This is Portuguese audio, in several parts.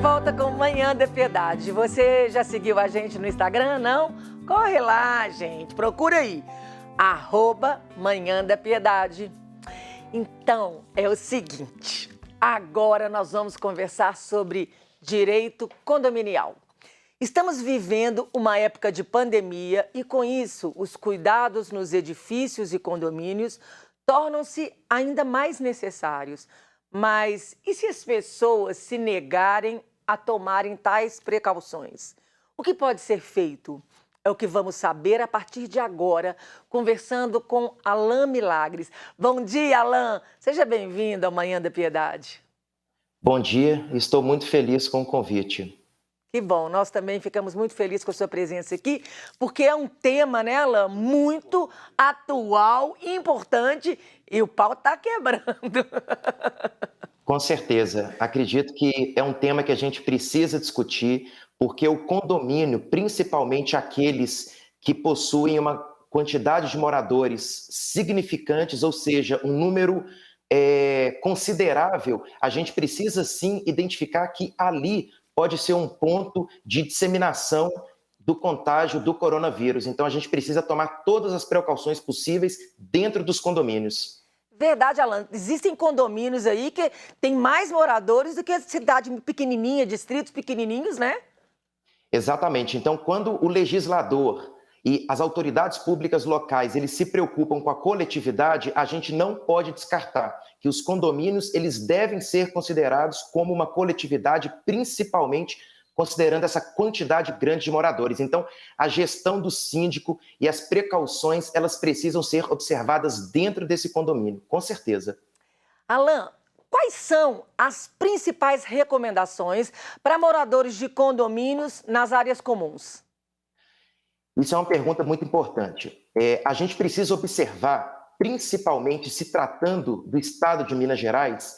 volta com Manhã da Piedade. Você já seguiu a gente no Instagram, não? Corre lá, gente. Procura aí. @Manhã da Piedade. Então, é o seguinte. Agora nós vamos conversar sobre direito condominial. Estamos vivendo uma época de pandemia e, com isso, os cuidados nos edifícios e condomínios tornam-se ainda mais necessários. Mas e se as pessoas se negarem a tomarem tais precauções? O que pode ser feito? É o que vamos saber a partir de agora, conversando com Alain Milagres. Bom dia, Alain! Seja bem-vindo ao Manhã da Piedade. Bom dia, estou muito feliz com o convite. Que bom, nós também ficamos muito felizes com a sua presença aqui, porque é um tema, né, Alain, muito atual e importante, e o pau está quebrando. Com certeza, acredito que é um tema que a gente precisa discutir, porque o condomínio, principalmente aqueles que possuem uma quantidade de moradores significantes, ou seja, um número considerável, a gente precisa sim identificar que ali pode ser um ponto de disseminação do contágio do coronavírus. Então, a gente precisa tomar todas as precauções possíveis dentro dos condomínios. Verdade, Alain. Existem condomínios aí que tem mais moradores do que cidade pequenininha, distritos pequenininhos, né? Exatamente. Então, quando o legislador e as autoridades públicas locais, eles se preocupam com a coletividade, a gente não pode descartar que os condomínios, eles devem ser considerados como uma coletividade, principalmente considerando essa quantidade grande de moradores. Então, a gestão do síndico e as precauções, elas precisam ser observadas dentro desse condomínio, com certeza. Alain, quais são as principais recomendações para moradores de condomínios nas áreas comuns? Isso é uma pergunta muito importante. A gente precisa observar, principalmente se tratando do estado de Minas Gerais,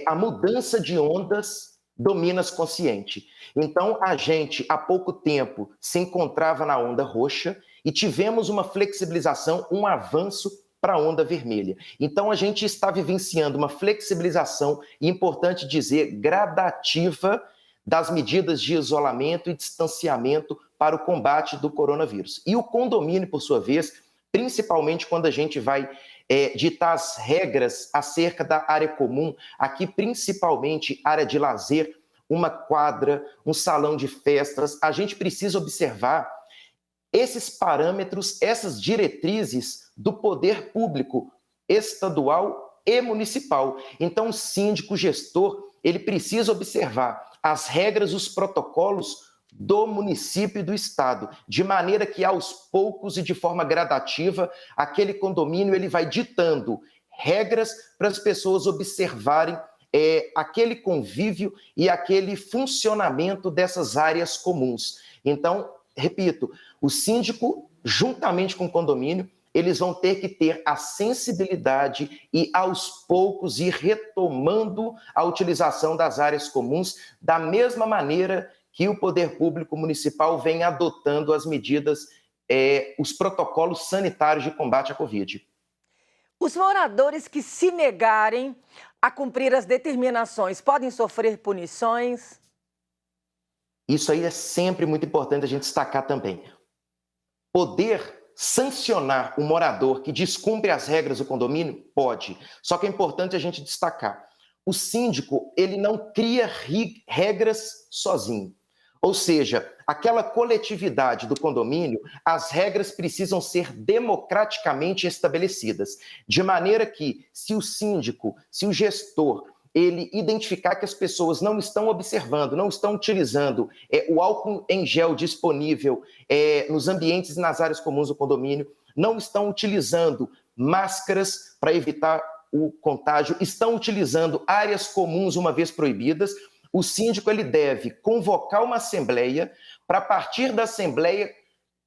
a mudança de ondas do Minas Consciente. Então, a gente, há pouco tempo, se encontrava na onda roxa e tivemos uma flexibilização, um avanço para a onda vermelha. Então, a gente está vivenciando uma flexibilização, e importante dizer, gradativa, das medidas de isolamento e distanciamento para o combate do coronavírus. E o condomínio, por sua vez, principalmente quando a gente vai ditar as regras acerca da área comum, aqui principalmente área de lazer, uma quadra, um salão de festas, a gente precisa observar esses parâmetros, essas diretrizes do poder público estadual e municipal. Então, o síndico, o gestor, ele precisa observar as regras, os protocolos do município e do estado, de maneira que aos poucos e de forma gradativa, aquele condomínio ele vai ditando regras para as pessoas observarem aquele convívio e aquele funcionamento dessas áreas comuns. Então, repito, o síndico, juntamente com o condomínio, eles vão ter que ter a sensibilidade e, aos poucos, ir retomando a utilização das áreas comuns, da mesma maneira que o poder público municipal vem adotando as medidas, os protocolos sanitários de combate à Covid. Os moradores que se negarem a cumprir as determinações podem sofrer punições? Isso aí é sempre muito importante a gente destacar também. Poder sancionar um morador que descumpre as regras do condomínio? Pode. Só que é importante a gente destacar. O síndico, ele não cria regras sozinho. Ou seja, aquela coletividade do condomínio, as regras precisam ser democraticamente estabelecidas. De maneira que, se o síndico, se o gestor, ele identificar que as pessoas não estão observando, não estão utilizando o álcool em gel disponível nos ambientes e nas áreas comuns do condomínio, não estão utilizando máscaras para evitar o contágio, estão utilizando áreas comuns uma vez proibidas, o síndico ele deve convocar uma assembleia para, a partir da assembleia,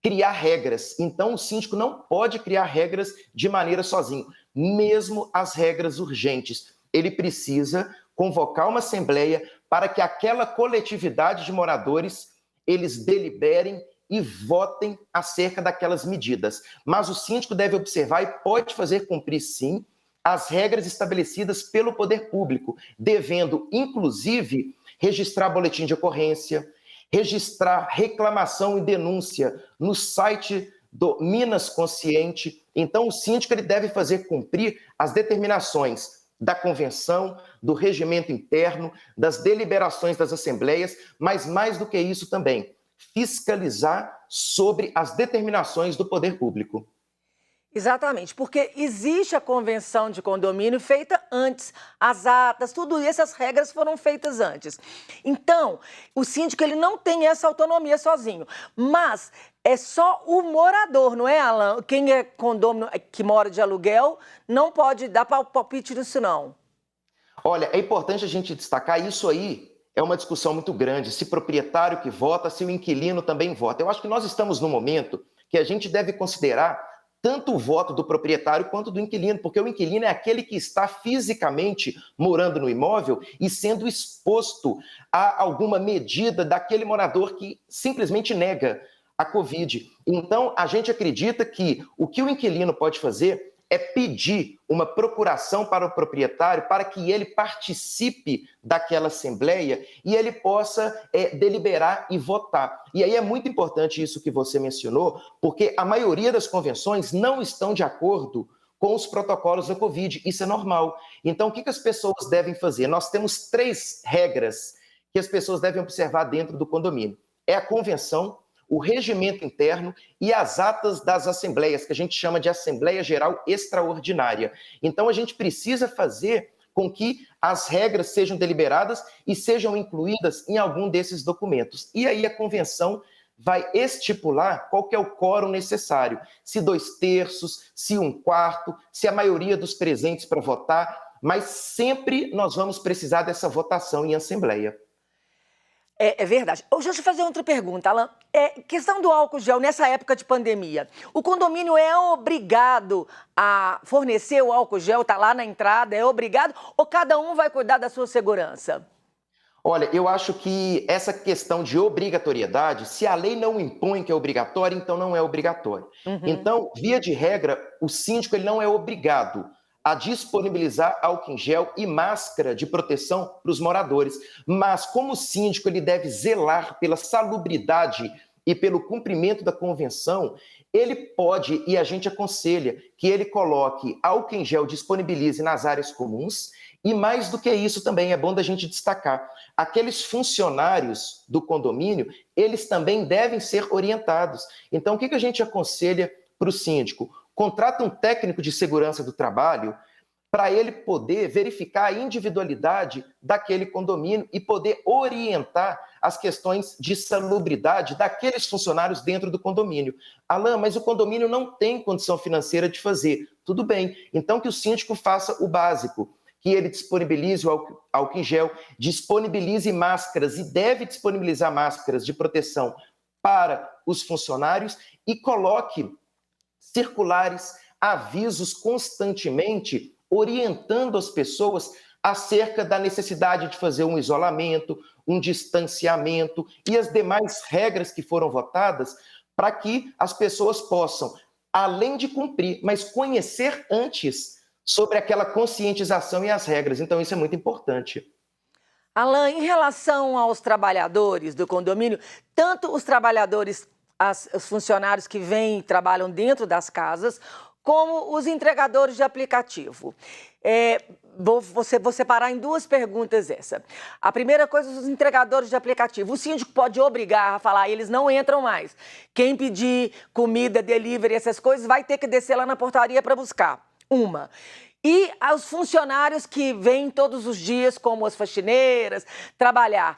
criar regras. Então, o síndico não pode criar regras de maneira sozinho, mesmo as regras urgentes. Ele precisa convocar uma assembleia para que aquela coletividade de moradores, eles deliberem e votem acerca daquelas medidas. Mas o síndico deve observar e pode fazer cumprir, sim, as regras estabelecidas pelo poder público, devendo, inclusive, registrar boletim de ocorrência, registrar reclamação e denúncia no site do Minas Consciente. Então, o síndico ele deve fazer cumprir as determinações da convenção, do regimento interno, das deliberações das assembleias, mas mais do que isso também, fiscalizar sobre as determinações do poder público. Exatamente, porque existe a convenção de condomínio feita antes, as atas, tudo isso, essas regras foram feitas antes. Então, o síndico ele não tem essa autonomia sozinho, mas é só o morador, não é, Alan? Quem é condômino, que mora de aluguel, não pode dar palpite nisso, não. Olha, é importante a gente destacar isso aí. É uma discussão muito grande, se proprietário que vota, se o inquilino também vota. Eu acho que nós estamos num momento que a gente deve considerar tanto o voto do proprietário quanto do inquilino, porque o inquilino é aquele que está fisicamente morando no imóvel e sendo exposto a alguma medida daquele morador que simplesmente nega a Covid. Então, a gente acredita que o inquilino pode fazer é pedir uma procuração para o proprietário para que ele participe daquela assembleia e ele possa deliberar e votar. E aí é muito importante isso que você mencionou, porque a maioria das convenções não estão de acordo com os protocolos da Covid. Isso é normal. Então, o que as pessoas devem fazer? Nós temos 3 regras que as pessoas devem observar dentro do condomínio. É a convenção, o regimento interno e as atas das assembleias, que a gente chama de Assembleia Geral Extraordinária. Então, a gente precisa fazer com que as regras sejam deliberadas e sejam incluídas em algum desses documentos. E aí a convenção vai estipular qual que é o quórum necessário, se 2/3, se 1/4, se a maioria dos presentes para votar, mas sempre nós vamos precisar dessa votação em assembleia. É verdade. Deixa eu te fazer outra pergunta, Alan. Questão do álcool gel, nessa época de pandemia, o condomínio é obrigado a fornecer o álcool gel, está lá na entrada, é obrigado, ou cada um vai cuidar da sua segurança? Olha, eu acho que essa questão de obrigatoriedade, se a lei não impõe que é obrigatório, então não é obrigatório. Então, via de regra, o síndico ele não é obrigado a disponibilizar álcool em gel e máscara de proteção para os moradores. Mas, como o síndico ele deve zelar pela salubridade e pelo cumprimento da convenção, ele pode, e a gente aconselha, que ele coloque álcool em gel, disponibilize nas áreas comuns, e mais do que isso também é bom da gente destacar, aqueles funcionários do condomínio, eles também devem ser orientados. Então, o que a gente aconselha para o síndico? Contrata um técnico de segurança do trabalho para ele poder verificar a individualidade daquele condomínio e poder orientar as questões de salubridade daqueles funcionários dentro do condomínio. Alan, mas o condomínio não tem condição financeira de fazer. Tudo bem, então que o síndico faça o básico, que ele disponibilize o álcool em gel, disponibilize máscaras e deve disponibilizar máscaras de proteção para os funcionários e coloque circulares, avisos constantemente orientando as pessoas acerca da necessidade de fazer um isolamento, um distanciamento e as demais regras que foram votadas para que as pessoas possam, além de cumprir, mas conhecer antes sobre aquela conscientização e as regras. Então, isso é muito importante. Alan, em relação aos trabalhadores do condomínio, tanto os trabalhadores, os funcionários que vêm e trabalham dentro das casas, como os entregadores de aplicativo. Vou separar em 2 perguntas essa. A primeira coisa, os entregadores de aplicativo. O síndico pode obrigar a falar, eles não entram mais. Quem pedir comida, delivery, essas coisas, vai ter que descer lá na portaria para buscar. Uma. E aos funcionários que vêm todos os dias, como as faxineiras, trabalhar.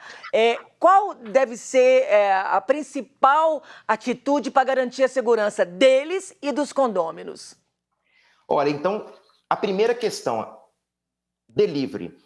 Qual deve ser a principal atitude para garantir a segurança deles e dos condôminos? Olha, então, a primeira questão, delivery.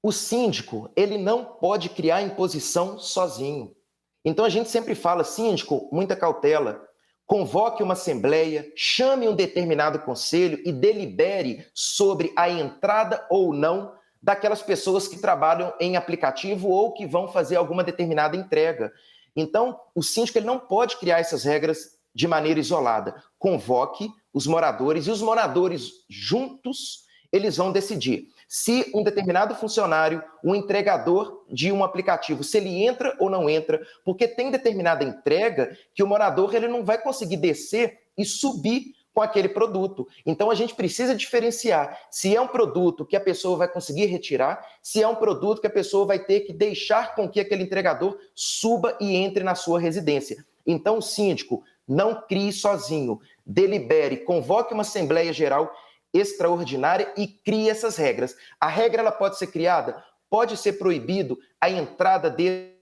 O síndico, ele não pode criar imposição sozinho. Então, a gente sempre fala, síndico, muita cautela, convoque uma assembleia, chame um determinado conselho e delibere sobre a entrada ou não daquelas pessoas que trabalham em aplicativo ou que vão fazer alguma determinada entrega. Então, o síndico ele não pode criar essas regras de maneira isolada. Convoque os moradores e os moradores juntos eles vão decidir se um determinado funcionário, um entregador de um aplicativo, se ele entra ou não entra, porque tem determinada entrega que o morador ele não vai conseguir descer e subir com aquele produto. Então a gente precisa diferenciar se é um produto que a pessoa vai conseguir retirar, se é um produto que a pessoa vai ter que deixar com que aquele entregador suba e entre na sua residência. Então o síndico não crie sozinho, delibere, convoque uma assembleia geral extraordinária e crie essas regras. A regra ela pode ser criada, pode ser proibido a entrada de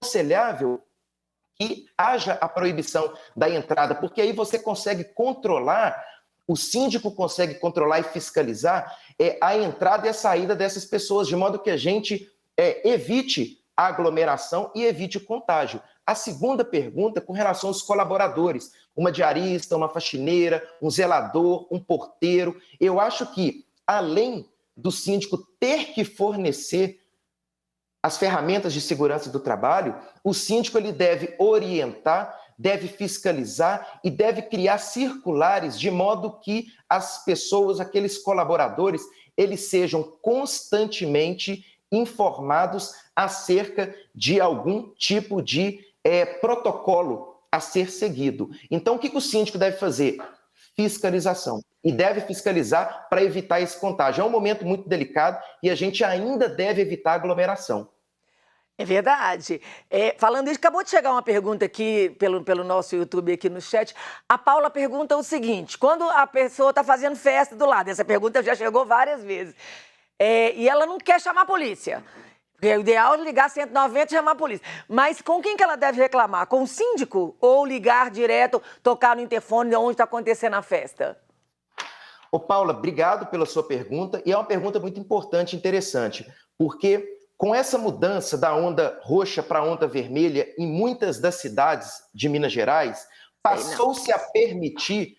aconselhável que haja a proibição da entrada, porque aí você consegue controlar, o síndico consegue controlar e fiscalizar a entrada e a saída dessas pessoas, de modo que a gente evite a aglomeração e evite o contágio. A segunda pergunta com relação aos colaboradores, uma diarista, uma faxineira, um zelador, um porteiro. Eu acho que, além do síndico ter que fornecer as ferramentas de segurança do trabalho, o síndico ele deve orientar, deve fiscalizar e deve criar circulares de modo que as pessoas, aqueles colaboradores, eles sejam constantemente informados acerca de algum tipo de protocolo a ser seguido. Então, o que o síndico deve fazer? Fiscalização. E deve fiscalizar para evitar esse contágio. É um momento muito delicado e a gente ainda deve evitar aglomeração. É verdade. Falando isso, acabou de chegar uma pergunta aqui pelo nosso YouTube aqui no chat. A Paula pergunta o seguinte: quando a pessoa está fazendo festa do lado, essa pergunta já chegou várias vezes, e ela não quer chamar a polícia. Porque o ideal é ligar 190 e chamar a polícia. Mas com quem que ela deve reclamar? Com o síndico? Ou ligar direto, tocar no interfone de onde está acontecendo a festa? Ô Paula, obrigado pela sua pergunta. E é uma pergunta muito importante e interessante, porque com essa mudança da onda roxa para a onda vermelha em muitas das cidades de Minas Gerais, passou-se a permitir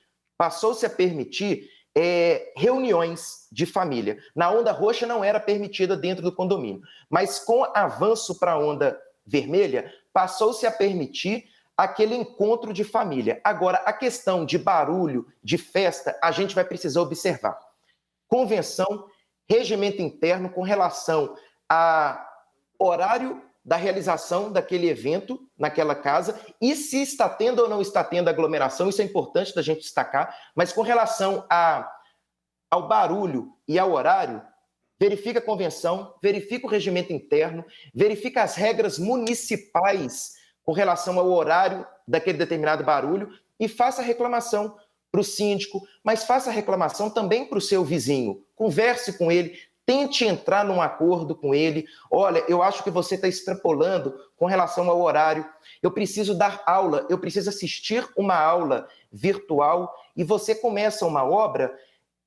reuniões de família. Na onda roxa não era permitida dentro do condomínio, mas com avanço para a onda vermelha, passou-se a permitir aquele encontro de família. Agora, a questão de barulho, de festa, a gente vai precisar observar. Convenção, regimento interno com relação a horário da realização daquele evento naquela casa e se está tendo ou não está tendo aglomeração, isso é importante da gente destacar, mas com relação ao barulho e ao horário, verifica a convenção, verifica o regimento interno, verifica as regras municipais com relação ao horário daquele determinado barulho e faça reclamação para o síndico, mas faça reclamação também para o seu vizinho, converse com ele, tente entrar num acordo com ele. Olha, eu acho que você está extrapolando com relação ao horário. Eu preciso dar aula, eu preciso assistir uma aula virtual e você começa uma obra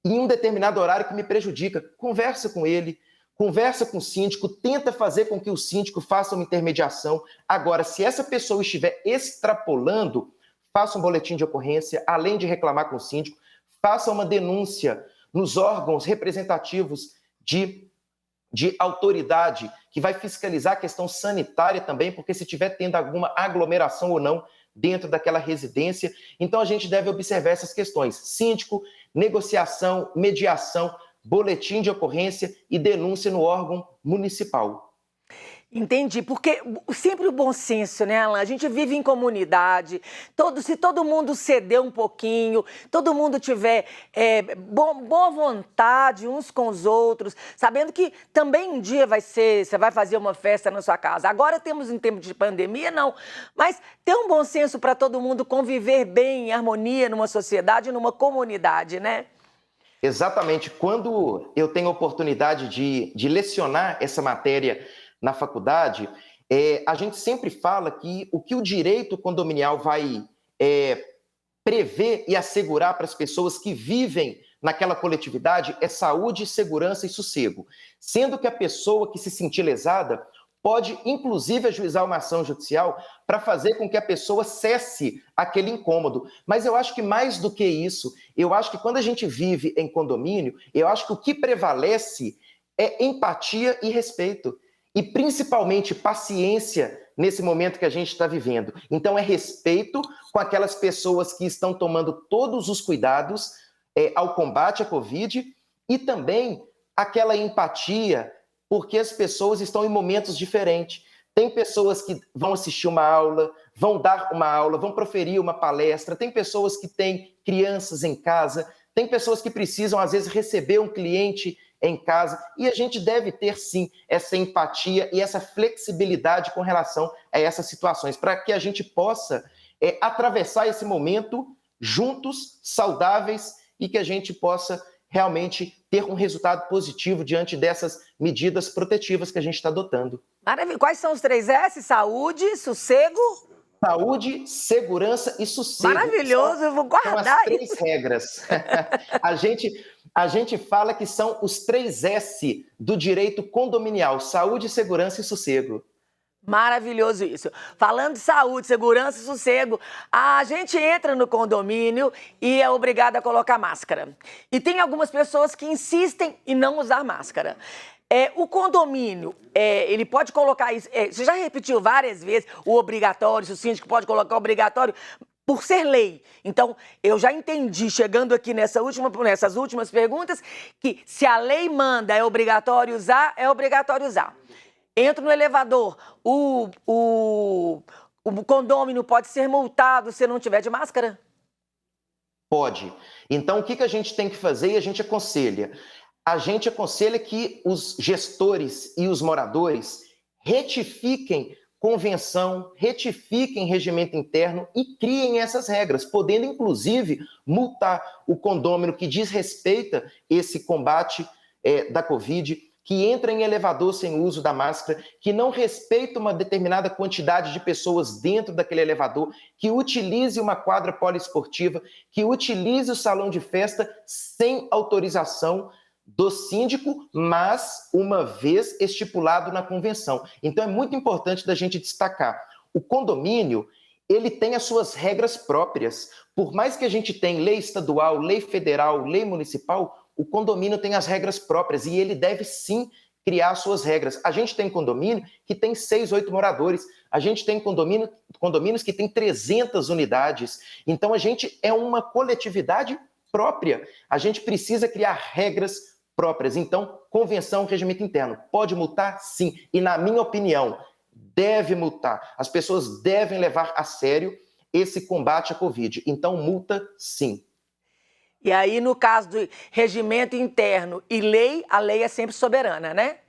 em um determinado horário que me prejudica. Conversa com ele, conversa com o síndico, tenta fazer com que o síndico faça uma intermediação. Agora, se essa pessoa estiver extrapolando, faça um boletim de ocorrência, além de reclamar com o síndico, faça uma denúncia nos órgãos representativos de autoridade, que vai fiscalizar a questão sanitária também, porque se estiver tendo alguma aglomeração ou não dentro daquela residência. Então, a gente deve observar essas questões. Síndico, negociação, mediação, boletim de ocorrência e denúncia no órgão municipal. Entendi, porque sempre o bom senso, né, Alan? A gente vive em comunidade, se todo mundo ceder um pouquinho, todo mundo tiver boa vontade uns com os outros, sabendo que também um dia você vai fazer uma festa na sua casa. Agora temos um tempo de pandemia, não, mas ter um bom senso para todo mundo conviver bem, em harmonia numa sociedade, numa comunidade, né? Exatamente. Quando eu tenho a oportunidade de lecionar essa matéria na faculdade, a gente sempre fala que o que o direito condominial vai prever e assegurar para as pessoas que vivem naquela coletividade é saúde, segurança e sossego. Sendo que a pessoa que se sentir lesada pode, inclusive, ajuizar uma ação judicial para fazer com que a pessoa cesse aquele incômodo. Mas eu acho que mais do que isso, eu acho que quando a gente vive em condomínio, eu acho que o que prevalece é empatia e respeito. E principalmente paciência nesse momento que a gente está vivendo. Então é respeito com aquelas pessoas que estão tomando todos os cuidados, ao combate à Covid e também aquela empatia, porque as pessoas estão em momentos diferentes. Tem pessoas que vão assistir uma aula, vão dar uma aula, vão proferir uma palestra, tem pessoas que têm crianças em casa, tem pessoas que precisam, às vezes, receber um cliente em casa, e a gente deve ter, sim, essa empatia e essa flexibilidade com relação a essas situações, para que a gente possa atravessar esse momento juntos, saudáveis, e que a gente possa realmente ter um resultado positivo diante dessas medidas protetivas que a gente está adotando. Maravilha. Quais são os 3 S? Saúde, sossego? Saúde, segurança e sossego. Maravilhoso, eu vou guardar são as 3 regras. a gente fala que são os 3 S do direito condominial: saúde, segurança e sossego. Maravilhoso isso. Falando de saúde, segurança e sossego, a gente entra no condomínio e é obrigado a colocar máscara. E tem algumas pessoas que insistem em não usar máscara. O condomínio, ele pode colocar isso, você já repetiu várias vezes o obrigatório, se o síndico pode colocar o obrigatório, por ser lei. Então, eu já entendi, chegando aqui nessas últimas perguntas, que se a lei manda é obrigatório usar, é obrigatório usar. Entro no elevador, o condômino pode ser multado se não tiver de máscara? Pode. Então, o que a gente tem que fazer e a gente aconselha? A gente aconselha que os gestores e os moradores retifiquem convenção, retifiquem regimento interno e criem essas regras, podendo, inclusive, multar o condômino que desrespeita esse combate da Covid, que entra em elevador sem uso da máscara, que não respeita uma determinada quantidade de pessoas dentro daquele elevador, que utilize uma quadra poliesportiva, que utilize o salão de festa sem autorização do síndico, mas uma vez estipulado na convenção. Então é muito importante da gente destacar. O condomínio, ele tem as suas regras próprias. Por mais que a gente tenha lei estadual, lei federal, lei municipal, o condomínio tem as regras próprias e ele deve sim criar suas regras. A gente tem condomínio que tem 6, 8 moradores. A gente tem condomínios que tem 300 unidades. Então a gente é uma coletividade própria. A gente precisa criar regras próprias. Então, convenção, regimento interno. Pode multar? Sim. E, na minha opinião, deve multar. As pessoas devem levar a sério esse combate à Covid. Então, multa, sim. E aí, no caso do regimento interno e lei, a lei é sempre soberana, né?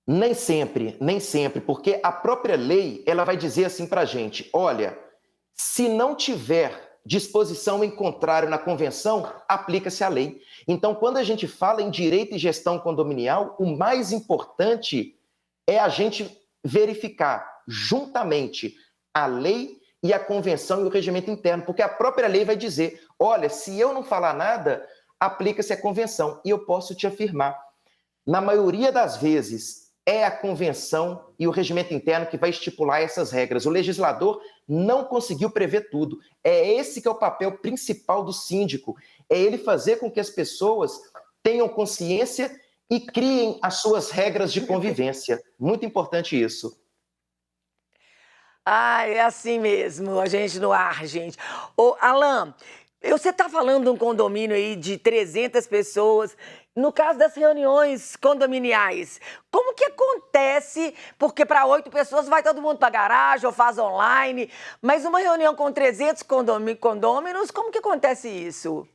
Nem sempre, porque a própria lei, ela vai dizer assim para a gente, olha, se não tiver disposição em contrário na convenção, aplica-se a lei. Então, quando a gente fala em direito e gestão condominial, o mais importante é a gente verificar juntamente a lei e a convenção e o regimento interno, porque a própria lei vai dizer, olha, se eu não falar nada, aplica-se a convenção. E eu posso te afirmar, na maioria das vezes, é a convenção e o regimento interno que vai estipular essas regras. O legislador não conseguiu prever tudo. É esse que é o papel principal do síndico. É ele fazer com que as pessoas tenham consciência e criem as suas regras de convivência. Muito importante isso. Ah, é assim mesmo, a gente no ar, gente. Ô, Alan, você está falando de um condomínio aí de 300 pessoas. No caso das reuniões condominiais, como que acontece? Porque para 8 pessoas vai todo mundo para a garagem ou faz online, mas uma reunião com 300 condôminos, como que acontece isso?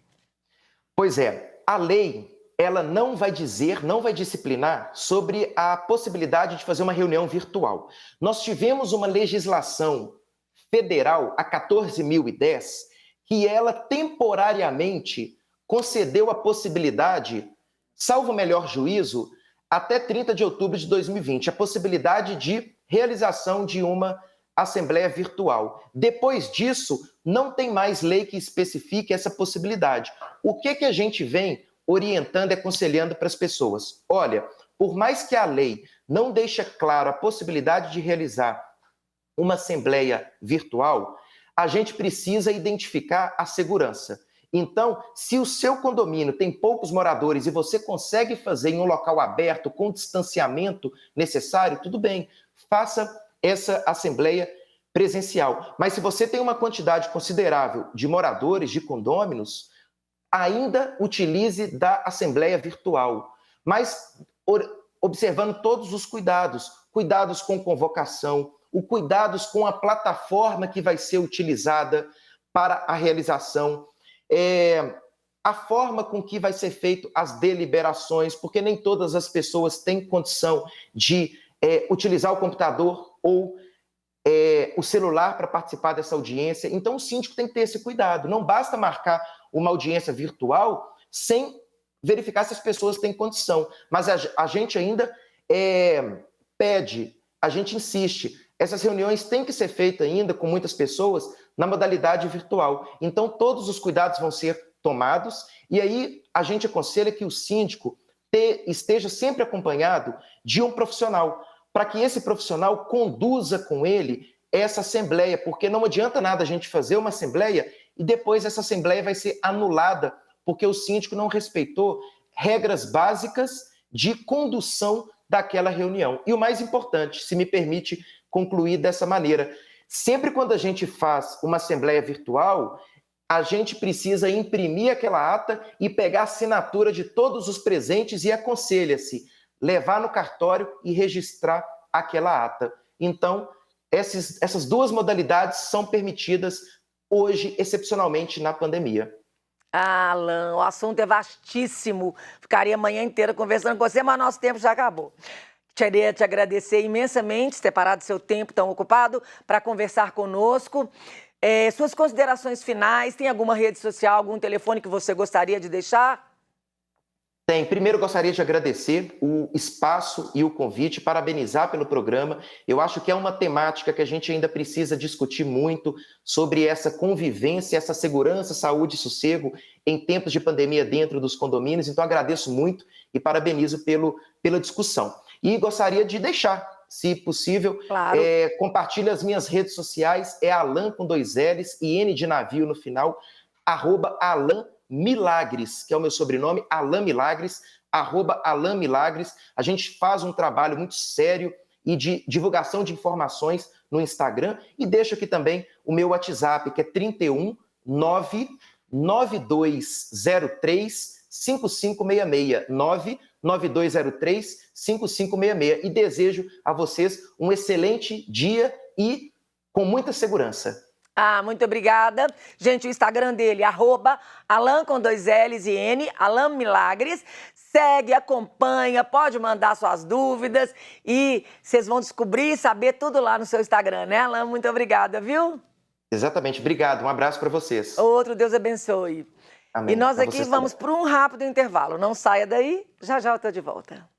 Pois é, a lei, ela não vai dizer, não vai disciplinar sobre a possibilidade de fazer uma reunião virtual. Nós tivemos uma legislação federal, a 14.010, que ela temporariamente concedeu a possibilidade, salvo o melhor juízo, até 30 de outubro de 2020, a possibilidade de realização de uma assembleia virtual. Depois disso, não tem mais lei que especifique essa possibilidade. O que a gente vem orientando e aconselhando para as pessoas? Olha, por mais que a lei não deixe claro a possibilidade de realizar uma assembleia virtual, a gente precisa identificar a segurança. Então, se o seu condomínio tem poucos moradores e você consegue fazer em um local aberto, com distanciamento necessário, tudo bem, faça essa assembleia presencial. Mas se você tem uma quantidade considerável de moradores, de condôminos, ainda utilize da assembleia virtual, mas observando todos os cuidados, cuidados com convocação, cuidados com a plataforma que vai ser utilizada para a realização, a forma com que vai ser feito as deliberações, porque nem todas as pessoas têm condição de utilizar o computador ou o celular para participar dessa audiência. Então, o síndico tem que ter esse cuidado. Não basta marcar uma audiência virtual sem verificar se as pessoas têm condição. Mas a gente ainda pede, a gente insiste. Essas reuniões têm que ser feitas ainda com muitas pessoas na modalidade virtual. Então, todos os cuidados vão ser tomados. E aí, a gente aconselha que o síndico esteja sempre acompanhado de um profissional, para que esse profissional conduza com ele essa assembleia, porque não adianta nada a gente fazer uma assembleia e depois essa assembleia vai ser anulada, porque o síndico não respeitou regras básicas de condução daquela reunião. E o mais importante, se me permite concluir dessa maneira, sempre quando a gente faz uma assembleia virtual, a gente precisa imprimir aquela ata e pegar a assinatura de todos os presentes e aconselha-se levar no cartório e registrar aquela ata. Então, essas duas modalidades são permitidas hoje, excepcionalmente, na pandemia. Alan, o assunto é vastíssimo. Ficaria a manhã inteira conversando com você, mas nosso tempo já acabou. Queria te agradecer imensamente ter parado seu tempo tão ocupado para conversar conosco. Suas considerações finais, tem alguma rede social, algum telefone que você gostaria de deixar? Tem. Primeiro, gostaria de agradecer o espaço e o convite, parabenizar pelo programa. Eu acho que é uma temática que a gente ainda precisa discutir muito sobre essa convivência, essa segurança, saúde e sossego em tempos de pandemia dentro dos condomínios. Então, agradeço muito e parabenizo pela discussão. E gostaria de deixar, se possível, claro, compartilhe as minhas redes sociais, Alan com 2 L's e N de navio no final, @Alan Milagres, que é o meu sobrenome, Alan Milagres, @Alan Milagres. A gente faz um trabalho muito sério e de divulgação de informações no Instagram. E deixo aqui também o meu WhatsApp, que é 31 99203 5566, 99203 5566. E desejo a vocês um excelente dia e com muita segurança. Muito obrigada. Gente, o Instagram dele, @Alan com 2 L's e N, Alan Milagres. Segue, acompanha, pode mandar suas dúvidas e vocês vão descobrir e saber tudo lá no seu Instagram, né, Alan? Muito obrigada, viu? Exatamente, obrigado. Um abraço para vocês. Outro, Deus abençoe. Amém. E nós aqui vamos para um rápido intervalo. Não saia daí, já já eu estou de volta.